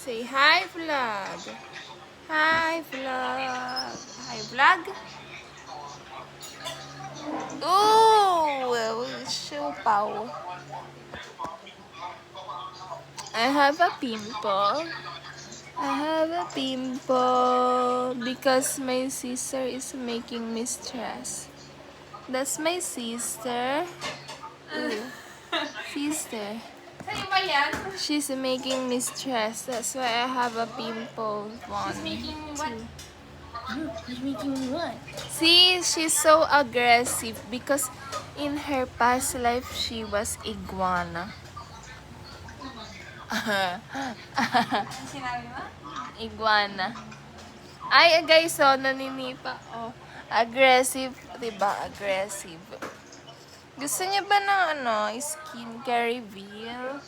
Say hi, vlog. Hi, vlog. Hi, vlog. Ooh, siupaw. I have a pimple. I have a pimple because my sister is making me stress. That's my sister. Ooh. Sister. Sa'yo ba yan? She's making me stress. That's why I have a pimple. She's making what? She's making what? See, she's so aggressive because in her past life, she was iguana. Ano sinabi mo? Iguana. Ay, guys, oh, naninipa. Oh, aggressive. Diba? Aggressive. Gusto niya ba ng skincare reveal?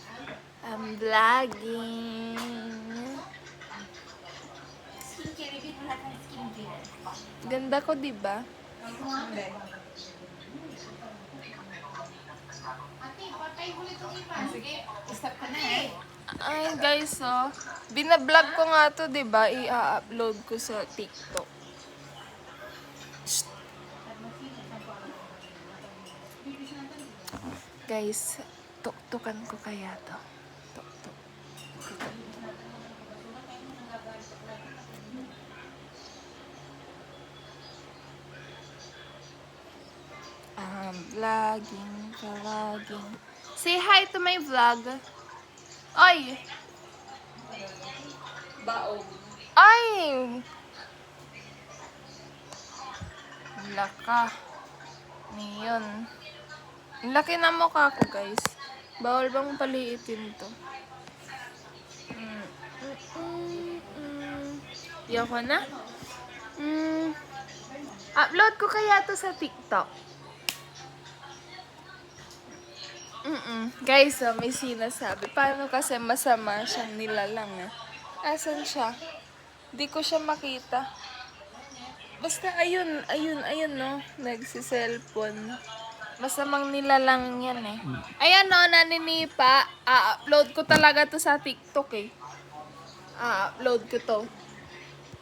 I'm vlogging. Skincare, repeat mo lahat ng skincare. Ganda ko, diba? Hindi. Ate, patay mo itong iba. Sige, stop ka na eh. Ay, guys, oh. Binablog ko nga to, diba? I-upload ko sa TikTok. Shh. Guys, tuktukan ko kaya to. Tuktok. Vlogging. Say hi to my vlog. Oy! Baog. Ay! Laka. Ngayon. Ang laki na mukha ko, guys. Bawal bang paliitin to? Yoko na? Upload ko kaya to sa TikTok. Guys, may sinasabi. Paano kasi masama siyang nilalang eh. Asan siya? Di ko siya makita. Basta ayun no. Nagsiselfon. Masamang nilalang yan eh. Ayan no, naninipa. A-upload ko talaga to sa TikTok eh. A-upload ko to.